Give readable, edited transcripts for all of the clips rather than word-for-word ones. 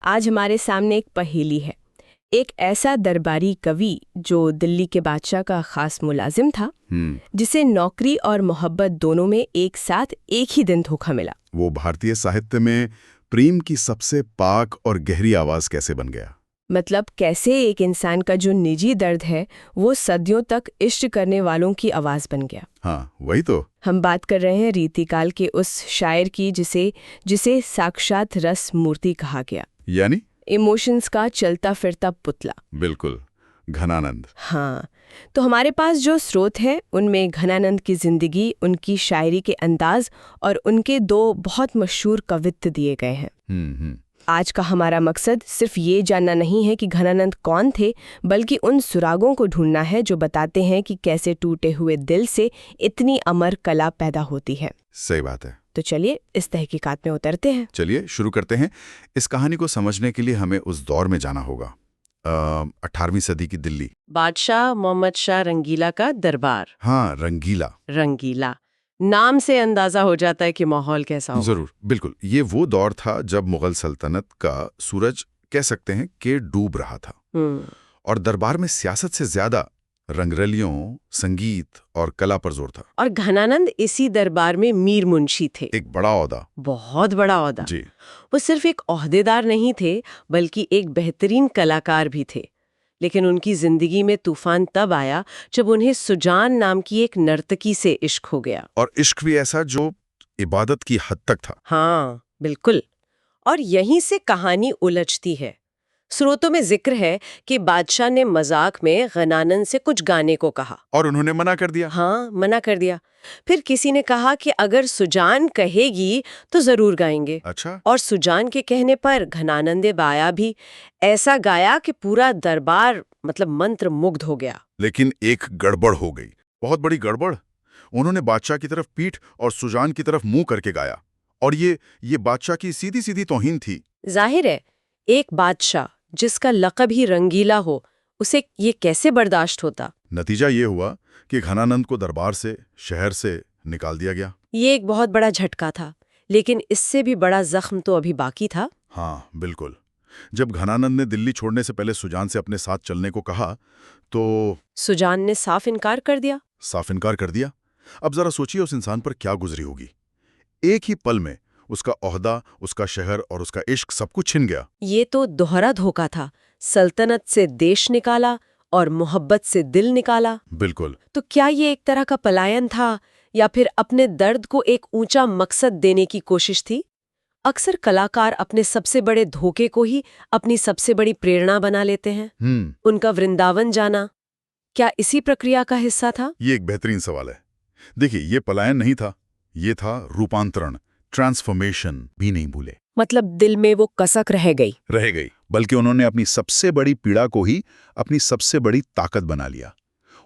आज हमारे सामने एक पहेली है। एक ऐसा दरबारी कवि जो दिल्ली के बादशाह का खास मुलाजिम था, जिसे नौकरी और मोहब्बत दोनों में एक साथ एक ही दिन धोखा मिला। वो भारतीय साहित्य में प्रेम की सबसे पाक और गहरी आवाज कैसे बन गया? मतलब कैसे एक इंसान का जो निजी दर्द है वो सदियों तक इश्क करने वालों की आवाज बन गया। हाँ, वही तो। हम बात कर रहे हैं रीतिकाल के उस शायर की जिसे साक्षात रस मूर्ति कहा गया, यानी इमोशंस का चलता फिरता पुतला। बिल्कुल, घनानंद। हाँ, तो हमारे पास जो स्रोत हैं उनमें घनानंद की जिंदगी, उनकी शायरी के अंदाज और उनके दो बहुत मशहूर कवित्व दिए गए हैं। आज का हमारा मकसद सिर्फ ये जानना नहीं है कि घनानंद कौन थे, बल्कि उन सुरागों को ढूंढना है जो बताते हैं कि कैसे टूटे हुए दिल से इतनी अमर कला पैदा होती है। सही बात है। तो चलिए इस तहकीकात में उतरते हैं। चलिए शुरू करते हैं। इस कहानी को समझने के लिए हमें उस दौर में जाना होगा। 18वीं सदी की दिल्ली। बादशाह मोहम्मद शाह रंगीला का दरबार। हाँ, रंगीला। रंगीला नाम से अंदाजा हो जाता है कि माहौल कैसा हो। जरूर, बिल्कुल। ये वो दौर था जब मुगल सल्तनत का सूरज कह सकते हैं कि डूब रहा था। और दरबार में सियासत से ज्यादा रंगरलियों, संगीत और कला पर जोर था। और घनानंद इसी दरबार में मीर मुंशी थे। एक बड़ा ओहदा, बहुत बड़ा ओहदा जी। वो सिर्फ एक ओहदेदार नहीं थे, बल्कि एक बेहतरीन कलाकार भी थे। लेकिन उनकी जिंदगी में तूफान तब आया जब उन्हें सुजान नाम की एक नर्तकी से इश्क हो गया। और इश्क भी ऐसा जो इबादत की हद तक था। हाँ, बिल्कुल। और यहीं से कहानी उलझती है। स्रोतों में जिक्र है कि बादशाह ने मजाक में घनानंद से कुछ गाने को कहा और उन्होंने मना कर दिया। हाँ, मना कर दिया। फिर किसी ने कहा कि अगर सुजान कहेगी तो जरूर गाएंगे। अच्छा। और सुजान के कहने पर घनानंद ने गाया भी। ऐसा गाया कि पूरा दरबार मंत्र मुग्ध हो गया। लेकिन एक गड़बड़ हो गई, बहुत बड़ी गड़बड़। उन्होंने बादशाह की तरफ पीठ और सुजान की तरफ मुंह करके गाया। और ये बादशाह की सीधी सीधी तौहीन थी। जाहिर है, एक बादशाह जिसका लक़ब ही रंगीला हो, उसे ये कैसे बर्दाश्त होता। नतीजा ये हुआ कि घनानंद को दरबार से, शहर से निकाल दिया गया। ये एक बहुत बड़ा झटका था, लेकिन इससे भी बड़ा जख्म तो अभी बाकी था। हाँ, बिल्कुल। जब घनानंद ने दिल्ली छोड़ने से पहले सुजान से अपने साथ चलने को कहा तो सुजान ने साफ इनकार कर दिया। साफ इनकार कर दिया। अब जरा सोचिए उस इंसान पर क्या गुजरी होगी। एक ही पल में उसका ओहदा, उसका शहर और उसका इश्क सब कुछ छिन गया। ये तो दोहरा धोखा था। सल्तनत से देश निकाला और मोहब्बत से दिल निकाला। बिल्कुल। तो क्या ये एक तरह का पलायन था, या फिर अपने दर्द को एक ऊंचा मकसद देने की कोशिश थी? अक्सर कलाकार अपने सबसे बड़े धोखे को ही अपनी सबसे बड़ी प्रेरणा बना लेते हैं। उनका वृंदावन जाना क्या इसी प्रक्रिया का हिस्सा था? ये एक बेहतरीन सवाल है। देखिए, ये पलायन नहीं था, ये था रूपांतरण, ट्रांसफॉर्मेशन। भी नहीं भूले, दिल में वो कसक रह गई। बल्कि उन्होंने अपनी सबसे बड़ी पीड़ा को ही अपनी सबसे बड़ी ताकत बना लिया।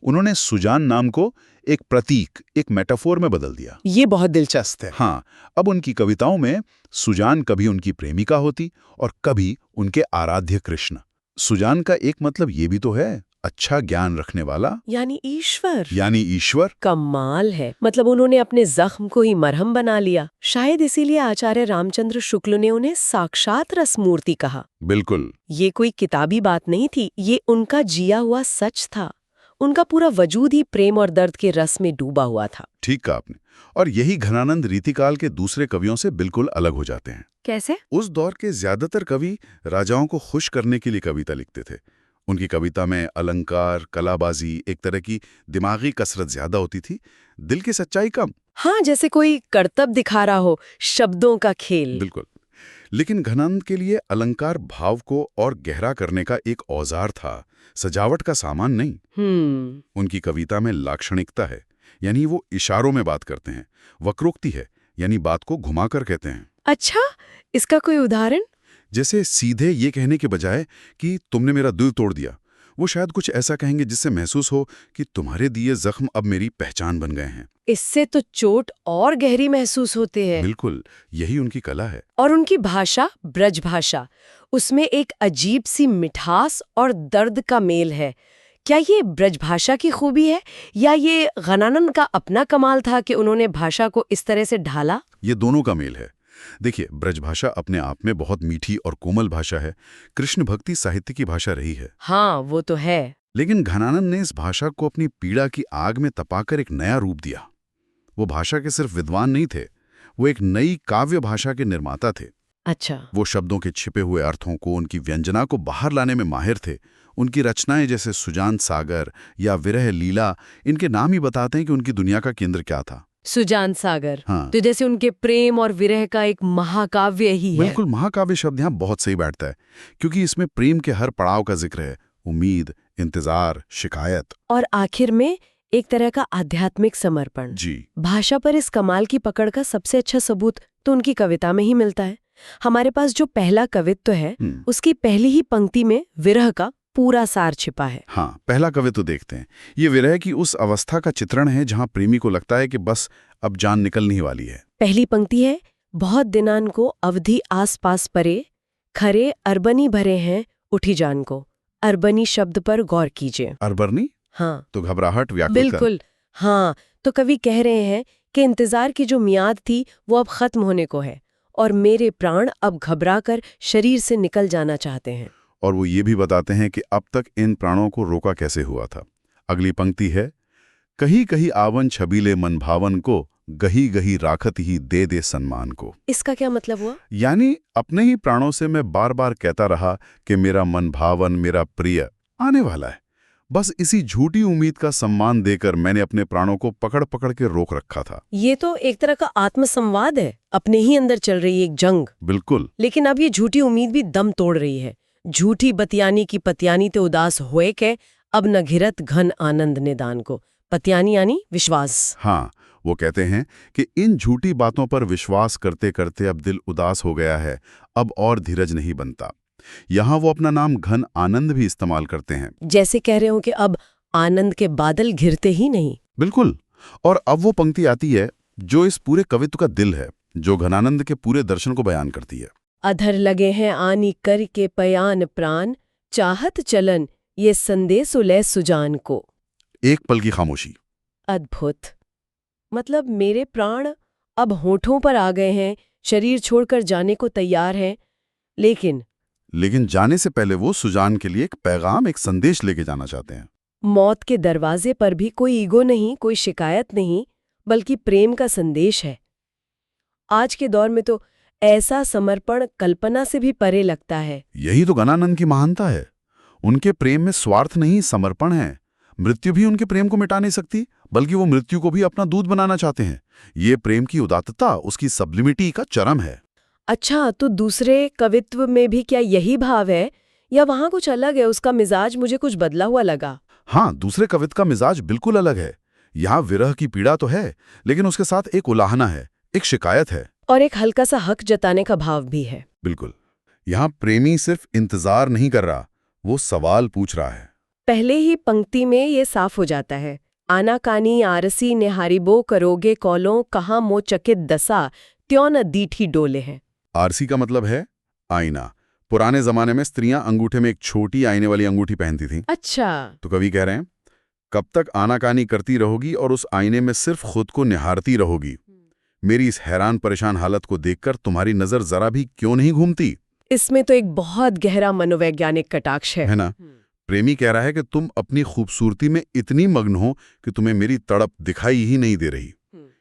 उन्होंने सुजान नाम को एक प्रतीक, एक मेटाफोर में बदल दिया। ये बहुत दिलचस्प है। हाँ, अब उनकी कविताओं में सुजान कभी उनकी प्रेमिका होती और कभी उनके आराध्य कृष्ण। सुजान का एक मतलब ये भी तो है, अच्छा ज्ञान रखने वाला, यानी ईश्वर। कमाल है। उन्होंने अपने जख्म को ही मरहम बना लिया। शायद इसीलिए आचार्य रामचंद्र शुक्ल ने उन्हें साक्षात रसमूर्ति कहा। बिल्कुल। ये कोई किताबी बात नहीं थी, ये उनका जिया हुआ सच था। उनका पूरा वजूद ही प्रेम और दर्द के रस में डूबा हुआ था। ठीक कहा आपने। और यही घनानंद रीतिकाल के दूसरे कवियों से बिल्कुल अलग हो जाते हैं। कैसे? उस दौर के ज्यादातर कवि राजाओं को खुश करने के लिए कविता लिखते थे। उनकी कविता में अलंकार, कलाबाजी, एक तरह की दिमागी कसरत ज्यादा होती थी, दिल की सच्चाई कम। हाँ, जैसे कोई करतब दिखा रहा हो, शब्दों का खेल। बिल्कुल। लेकिन घनानंद के लिए अलंकार भाव को और गहरा करने का एक औजार था, सजावट का सामान नहीं। उनकी कविता में लाक्षणिकता है, यानी वो इशारों में बात करते हैं। वक्रोक्ति है, यानी बात को घुमाकर कहते हैं। अच्छा, इसका कोई उदाहरण? जैसे सीधे ये कहने के बजाय कि तुमने मेरा दिल तोड़ दिया, वो शायद कुछ ऐसा कहेंगे जिससे महसूस हो कि तुम्हारे दिए जख्म अब मेरी पहचान बन गए हैं। इससे तो चोट और गहरी महसूस होते हैं। बिल्कुल, यही उनकी कला है। और उनकी भाषा, ब्रज भाषा, उसमें एक अजीब सी मिठास और दर्द का मेल है। क्या ये ब्रजभाषा की खूबी है या ये घनानंद का अपना कमाल था कि उन्होंने भाषा को इस तरह से ढाला? ये दोनों का मेल है। देखिए, ब्रजभाषा अपने आप में बहुत मीठी और कोमल भाषा है, कृष्ण भक्ति साहित्य की भाषा रही है। हाँ, वो तो है। लेकिन घनानंद ने इस भाषा को अपनी पीड़ा की आग में तपाकर एक नया रूप दिया। वो भाषा के सिर्फ विद्वान नहीं थे, वो एक नई काव्य भाषा के निर्माता थे। अच्छा। वो शब्दों के छिपे हुए अर्थों को, उनकी व्यंजना को बाहर लाने में माहिर थे। उनकी रचनाएं जैसे सुजान सागर या विरह लीला, इनके नाम ही बताते हैं कि उनकी दुनिया का केंद्र क्या था। सुजान सागर, हाँ। तो जैसे उनके प्रेम और विरह का एक महाकाव्य ही है। बिल्कुल, महाकाव्य शब्द यहाँ बहुत सही बैठता है, क्योंकि इसमें प्रेम के हर पड़ाव का जिक्र है, उम्मीद, इंतजार, शिकायत और आखिर में एक तरह का आध्यात्मिक समर्पण। जी। भाषा पर इस कमाल की पकड़ का सबसे अच्छा सबूत तो उनकी कविता में ही मिलता है। हमारे पास जो पहला कवित्व है, उसकी पहली ही पंक्ति में विरह का पूरा सार छिपा है। हाँ, पहला कवित्व देखते हैं। ये विरह की उस अवस्था का चित्रण है जहाँ प्रेमी को लगता है कि बस अब जान निकलने ही वाली है। पहली पंक्ति है, बहुत दिनान को अवधि आस पास परे, खरे अरबनी भरे हैं उठी जान को। अरबनी शब्द पर गौर कीजिए। अरबनी? हाँ, तो घबराहट, व्याकुलता। बिल्कुल। हाँ, तो कवि कह रहे हैं कि इंतजार की जो मियाद थी वो अब खत्म होने को है और मेरे प्राण अब घबराकर शरीर से निकल जाना चाहते हैं। और वो ये भी बताते हैं कि अब तक इन प्राणों को रोका कैसे हुआ था। अगली पंक्ति है, कहीं कहीं आवन छबीले मन भावन को, गही गही राखत ही दे दे सम्मान को। इसका क्या मतलब हुआ? यानी अपने ही प्राणों से मैं बार बार कहता रहा कि मेरा मन भावन, मेरा प्रिय आने वाला है। बस इसी झूठी उम्मीद का सम्मान देकर मैंने अपने प्राणों को पकड़ पकड़ के रोक रखा था। ये तो एक तरह का आत्मसंवाद है, अपने ही अंदर चल रही एक जंग। बिल्कुल। लेकिन अब ये झूठी उम्मीद भी दम तोड़ रही है। झूठी बतियानी की पतियानी ते उदास होए के, अब न घिरत घन आनंद निदान को। पतियानी यानी विश्वास। हाँ, वो कहते हैं कि इन झूठी बातों पर विश्वास करते करते अब दिल उदास हो गया है, अब और धीरज नहीं बनता। यहाँ वो अपना नाम घन आनंद भी इस्तेमाल करते हैं, जैसे कह रहे हो कि अब आनंद के बादल घिरते ही नहीं। बिल्कुल। और अब वो पंक्ति आती है जो इस पूरे कवित्व का दिल है, जो घनानंद के पूरे दर्शन को बयान करती है। अधर लगे हैं आनी कर के पयान प्राण, चाहत चलन ये संदेश उलय सुजान को। एक पल की खामोशी। अद्भुत। मतलब मेरे प्राण अब होठों पर आ गए हैं, शरीर छोड़कर जाने को तैयार हैं, लेकिन जाने से पहले वो सुजान के लिए एक पैगाम, एक संदेश लेके जाना चाहते हैं। मौत के दरवाजे पर भी कोई ईगो नहीं, कोई शिकायत नहीं, बल्कि प्रेम का संदेश है। आज के दौर में तो ऐसा समर्पण कल्पना से भी परे लगता है। यही तो घनानंद की महानता है। उनके प्रेम में स्वार्थ नहीं, समर्पण है। मृत्यु भी उनके प्रेम को मिटा नहीं सकती, बल्कि वो मृत्यु को भी अपना दूत बनाना चाहते हैं। ये प्रेम की उदात्तता, उसकी सब्लिमिटी का चरम है। अच्छा, तो दूसरे कवित्व में भी क्या यही भाव है या वहां कुछ अलग है? उसका मिजाज मुझे कुछ बदला हुआ लगा। हाँ, दूसरे कवित्व का मिजाज बिल्कुल अलग है। यहाँ विरह की पीड़ा तो है, लेकिन उसके साथ एक उलाहना है, एक शिकायत है और एक हल्का सा हक जताने का भाव भी है। बिल्कुल। यहाँ प्रेमी सिर्फ इंतजार नहीं कर रहा, वो सवाल पूछ रहा है। पहले ही पंक्ति में ये साफ हो जाता है, आना कानी आरसी निहारिबो करोगे कौलों, कहाँ मो चकित दशा त्यों न दीठी डोले हैं। आरसी का मतलब है आईना। पुराने जमाने में स्त्रियां अंगूठे में एक छोटी आईने वाली अंगूठी पहनती थीं। अच्छा। तो कवि कह रहे हैं, कब तक आनाकानी करती रहोगी और उस आईने में सिर्फ खुद को निहारती रहोगी? मेरी इस हैरान परेशान हालत को देखकर तुम्हारी नजर जरा भी क्यों नहीं घूमती? इसमें तो एक बहुत गहरा मनोवैज्ञानिक कटाक्ष है ना? प्रेमी कह रहा है कि तुम अपनी खूबसूरती में इतनी मग्न हो कि तुम्हें मेरी तड़प दिखाई ही नहीं दे रही।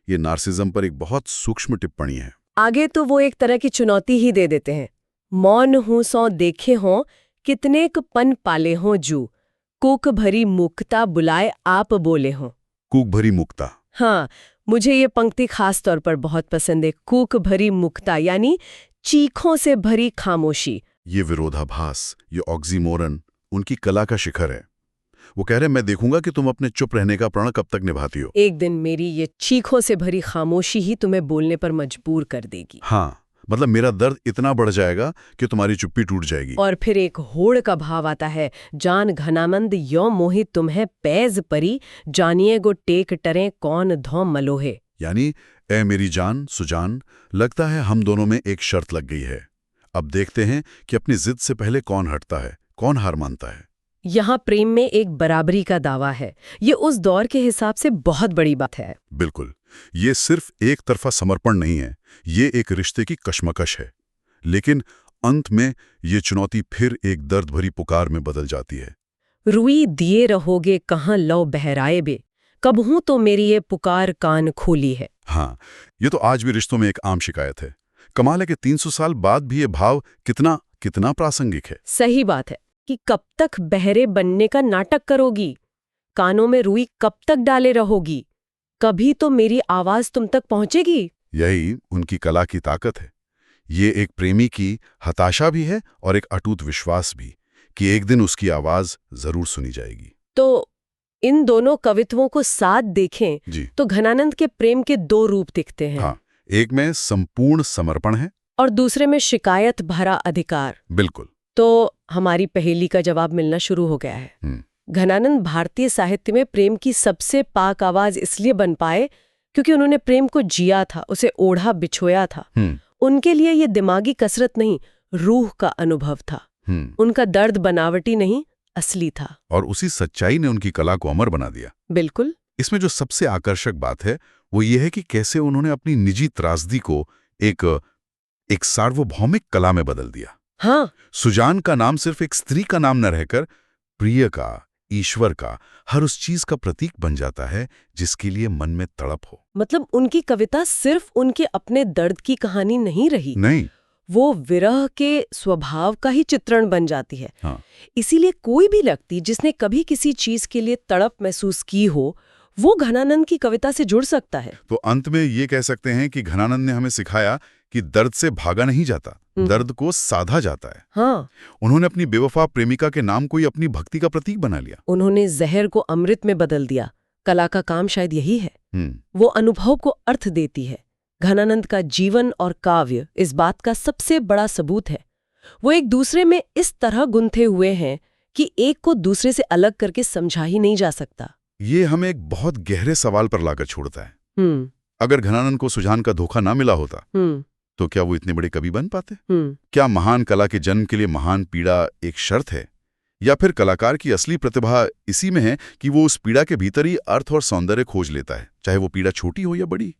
ये नार्सिज्म पर एक बहुत सूक्ष्म टिप्पणी है। आगे तो वो एक तरह की चुनौती ही दे देते हैं, मौन हूं सौ देखे हों, कितने क पन पाले हों जू, कूक भरी मुक्ता बुलाए आप बोले हों। कूक भरी मुक्ता। हाँ, मुझे ये पंक्ति खास तौर पर बहुत पसंद है। कूक भरी मुक्ता यानी चीखों से भरी खामोशी। ये विरोधाभास, ये ऑक्सीमोरन उनकी कला का शिखर है। वो कह रहे, मैं देखूंगा कि तुम अपने चुप रहने का प्रण कब तक निभाती हो। एक दिन मेरी ये चीखों से भरी खामोशी ही तुम्हें बोलने पर मजबूर कर देगी। हाँ, मतलब मेरा दर्द इतना बढ़ जाएगा कि तुम्हारी चुप्पी टूट जाएगी। और फिर एक होड़ का भाव आता है, जान घनानंद यो मोहित तुम्हें पैज परी, जानिए गो टेक टरे कौन धौ मलोहे। यानी ए मेरी जान सुजान, लगता है हम दोनों में एक शर्त लग गई है। अब देखते हैं कि अपनी जिद से पहले कौन हटता है, कौन हार मानता है। यहाँ प्रेम में एक बराबरी का दावा है। ये उस दौर के हिसाब से बहुत बड़ी बात है। बिल्कुल। ये सिर्फ एक तरफा समर्पण नहीं है, ये एक रिश्ते की कशमकश है। लेकिन अंत में ये चुनौती फिर एक दर्द भरी पुकार में बदल जाती है। रुई दिए रहोगे कहाँ लौ बहराए बे, कब हूं तो मेरी ये पुकार कान खोली है। हाँ, ये तो आज भी रिश्तों में एक आम शिकायत है। कमाल है कि 300 साल बाद भी ये भाव कितना प्रासंगिक है। सही बात है कि कब तक बहरे बनने का नाटक करोगी, कानों में रुई कब तक डाले रहोगी, कभी तो मेरी आवाज तुम तक पहुंचेगी। यही उनकी कला की ताकत है। ये एक प्रेमी की हताशा भी है और एक अटूट विश्वास भी कि एक दिन उसकी आवाज जरूर सुनी जाएगी। तो इन दोनों कवित्वों को साथ देखें जी। तो घनानंद के प्रेम के दो रूप दिखते हैं। हाँ, एक में संपूर्ण समर्पण है और दूसरे में शिकायत भरा अधिकार। बिल्कुल। तो हमारी पहेली का जवाब मिलना शुरू हो गया है। घनानंद भारतीय साहित्य में प्रेम की सबसे पाक आवाज इसलिए बन पाए क्योंकि उन्होंने प्रेम को जिया था, उसे ओढ़ा बिछोया था। उनके लिए ये दिमागी कसरत नहीं, रूह का अनुभव था। उनका दर्द बनावटी नहीं, असली था। और उसी सच्चाई ने उनकी कला को अमर बना दिया। बिल्कुल। इसमें जो सबसे आकर्षक बात है वो ये है कि कैसे उन्होंने अपनी निजी त्रासदी को एक सार्वभौमिक कला में बदल दिया। हाँ। सुजान का नाम सिर्फ एक स्त्री का नाम न रहकर प्रिय का, ईश्वर का, हर उस चीज का प्रतीक बन जाता है जिसके लिए मन में तड़प हो। मतलब उनकी कविता सिर्फ उनके अपने दर्द की कहानी नहीं रही। नहीं, वो विरह के स्वभाव का ही चित्रण बन जाती है। हाँ। इसीलिए कोई भी व्यक्ति जिसने कभी किसी चीज के लिए तड़प महसूस की हो, वो घनानंद की कविता से जुड़ सकता है। तो अंत में ये कह सकते हैं कि घनानंद ने हमें सिखाया कि दर्द से भागा नहीं जाता, दर्द को साधा जाता है। हाँ। उन्होंने अपनी बेवफा प्रेमिका के नाम को ही अपनी भक्ति का प्रतीक बना लिया। उन्होंने जहर को अमृत में बदल दिया। कला का काम शायद यही है। वो अनुभव को अर्थ देती है। घनानंद का जीवन और काव्य इस बात का सबसे बड़ा सबूत है। वो एक दूसरे में इस तरह गुंथे हुए हैं कि एक को दूसरे से अलग करके समझा ही नहीं जा सकता। ये हमें एक बहुत गहरे सवाल पर लाकर छोड़ता है। अगर घनानंद को सुजान का धोखा ना मिला होता तो क्या वो इतने बड़े कवि बन पाते? क्या महान कला के जन्म के लिए महान पीड़ा एक शर्त है, या फिर कलाकार की असली प्रतिभा इसी में है कि वो उस पीड़ा के भीतर ही अर्थ और सौंदर्य खोज लेता है, चाहे वो पीड़ा छोटी हो या बड़ी?